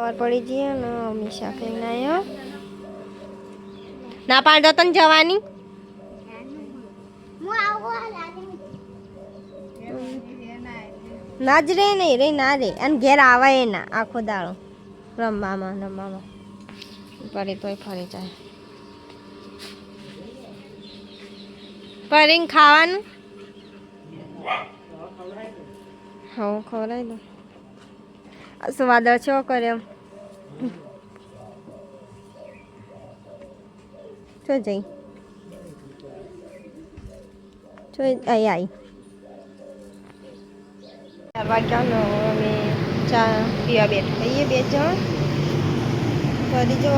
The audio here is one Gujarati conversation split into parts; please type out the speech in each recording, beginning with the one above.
और पड़ी जी ना हमेशा कहीं आयो ना पाड़ दो तन जवानी नाज रे नहीं रे ना रे अन घेर आवे ना आखो दाड़ो रमवा पड़े तो फरी जाए परिंग खावान हाँ खवराई दो स्वाद छो करे चो जई चो आई 4 વાગ્યાનો અમે ચા પીવા બેઠા એ બે જણ ફરી જો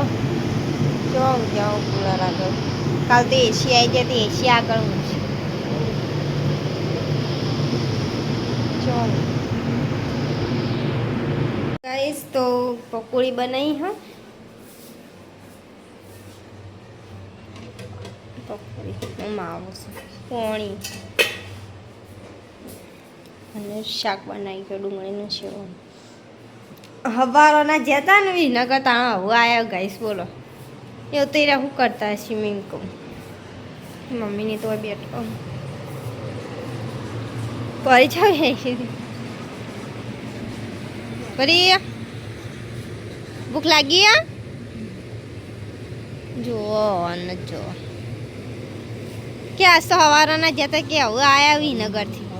જાઉં કુલર આગળ કાલ તો એસી આવી જાય તો એસી આગળ હું છે જો ગાઈસ તો પકોડી બનાવી હા પકોડી એમાં આવું છું પોણી અને શાક બનાવી ગયો ડુંગળીનું સેવન હવારોના જતા ને વિનગર તાણ હવે આવ્યા ગાઈસ બોલો એવું તો શું કરતા સ્વિમિંગ કહું મમ્મીની તો બેઠો પરી છે પરી ભૂખ લાગી જુઓ અને જુઓ કે આજ તો હવારોના જતા કે હવે આવ્યા વિનગરથી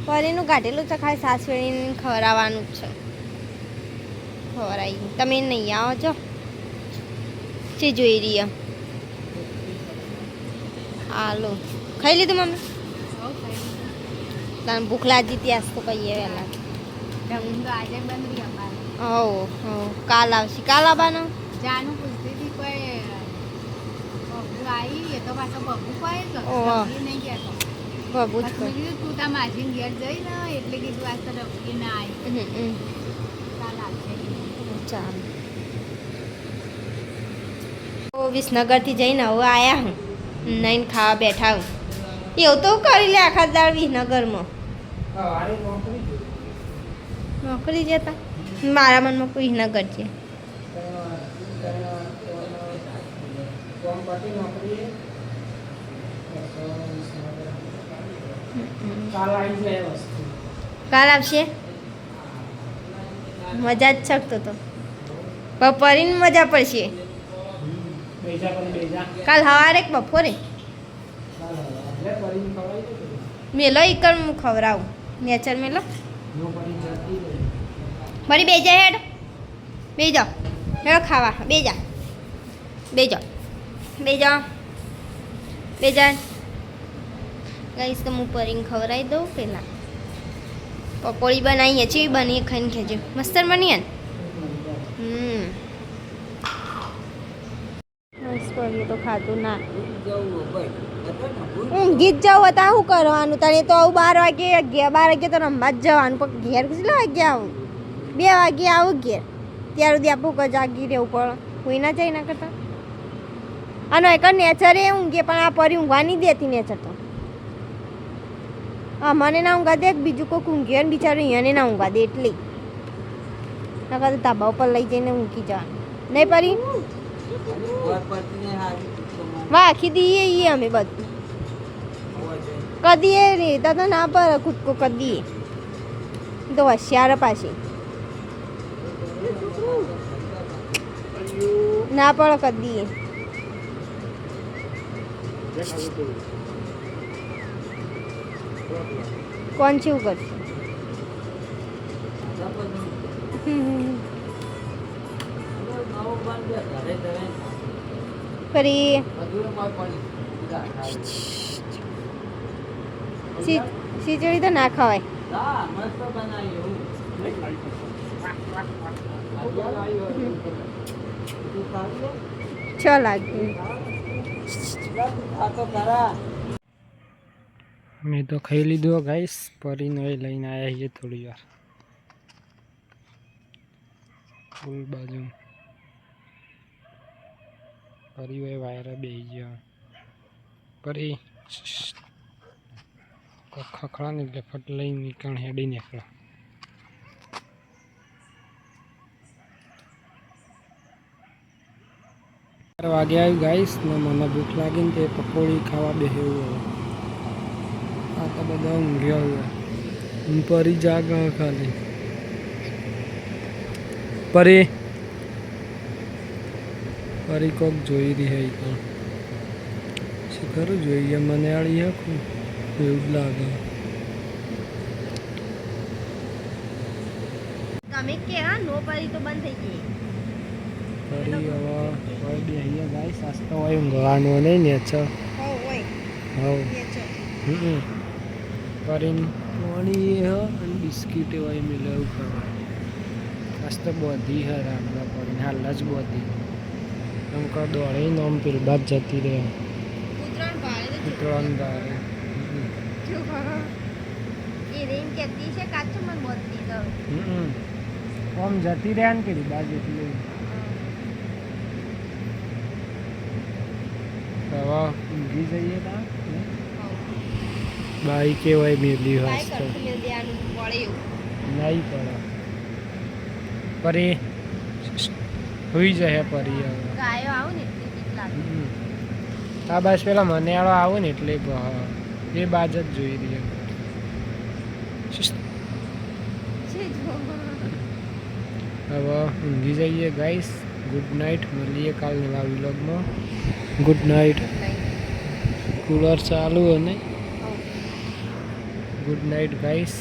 પરીનું કાઢેલું છે ખાલી સાસવેણીને ખવડાવવાનું જ છે ખવડાવી તમે નહીં આવો છો જે જોઈ રહી હાલો ખાઈ લીધું મમ્મી તને ભૂખ લાગી હતી આજ તો કહીએ વહેલા હો કાલ આવશે કાલ આવવાનો જાનું પૂછતી હતી કોઈ બબુ આવી એ તો પાછો બબુ કોઈ નહીં ગયા બબુ જ કીધું તું તા માજીને ઘેર જઈ ને એટલે કીધું આજ તો રફી ના આવી કાલ આવશે ચાલ વિસનગરથી જઈને હવે આવ્યા હું નહીં ખાવા બેઠા હું એવું તો કરી લે આખા દાળ વિસનગરમાં નોકરી જતા મારા મનમાં કોઈ વિસનગર છે કાલ આવશે મજા જ શકતો તો બપોરીને મજા પડશે કાલ સવારે બપોરે મેલો એકર હું ખવડાવું નેચર મેલો મારી બે જા હેડ બે જાઓ હેડો ખાવા બે જા ગાઈસ તો હું પરીને ખવડાવી દઉં પહેલાં પકોડી બનાવીએ છીએ બની ખાઈને ખેજો મસ્ત બની ને પરી તો ખાતું ના ઊંઘી જ જાવ હતા શું કરવાનું તને તો આવું 12 વાગે 12 વાગે તો રમવા જ જવાનું પણ ઘેર કેટલા વાગે આવું 2 વાગે આવું ઘેર ત્યાર સુધી આપણું જાગી રહેવું પડે કોઈ ના જાય ના કરતા આનો એક નેચર એ ઊંઘે પણ આ પરી ઊંઘવા નહીં દેતી નેચર તો હા મને ના ઊંઘા દે બીજું કોઈક ઊંઘે ને બિચારું અહીંયાને ના ઊંઘવા દે એટલી નકર તો ધાબા ઉપર લઈ જઈને ઊંઘી જવાનું નહીં પરી વાખી દઈએ અમે બધું કદીએ રહેતા તો ના પર ખુદકો કદીએ તો હોશિયાર પાછી ના પડે કદીએ કોણ છે એવું કરશે ફરી ખીચડી તો ના ખવાય છ લાગે મેં તો ખાઈ લીધો ગાઈસ પરીનો એ લઈને આવ્યા છીએ થોડી વાર ફૂલ બાજુ પરી હોય વાયરા બે ગયા પરી ખખડા ને એટલે ફટ લઈ નીકળ હેડી નીકળો 4 વાગે આવ્યું ગાઈસ ને મને ભૂખ લાગીને તે પકોડી ખાવા બેહ્યું હવે આ તો બધા ઊંઘ્યા હોય હું પરી જાગા ખાલી પરી પરી કોક જોઈ રહી હે તો ખરું જોઈએ મને આળી આખું એવું જ લાગે તમે કે હા નો પડી તો બંધ થઈ ગઈ ફરી હવે હોય બે અહીંયા ગાઈસ આસ્તો હોય ઊંઘવાનું નહીં ને અચ્છા હોય હા એ છે કરીને પાણી હ અને બિસ્કીટ હોય મિલે એવું કરવા આસ્તો બધી હે રામડા પડીને હાલ જ બધી એમ કહો દોડીને આમ પેલી બાદ જતી રહે ઉતરાણ ભાડે તો ત્રણ દાડે એ રેન કેતી છે કાચું મન બોલતી તો આમ જતી રહે ને પેલી બાજુ એટલે હવે ઊંઘી જઈએ તા બાઈકે હોય મેલી બાય હસ્તો કરતું મેલ દેવાનું પડે એવું નહીં પડે પરી હોઈ જાય પરી હવે ગાયો આવું ને એટલે બીક લાગે આ બસ પેલા મનેવાળો આવો ને એટલે એ બાજ જ જોઈ રહી છે જો હવે ઊંઘી જઈએ ગાઈસ ગુડ નાઇટ મળીએ કાલ નવા વ્લોગમાં ગુડ નાઇટ કુલર ચાલુ અને ગુડ નાઇટ ગાઈસ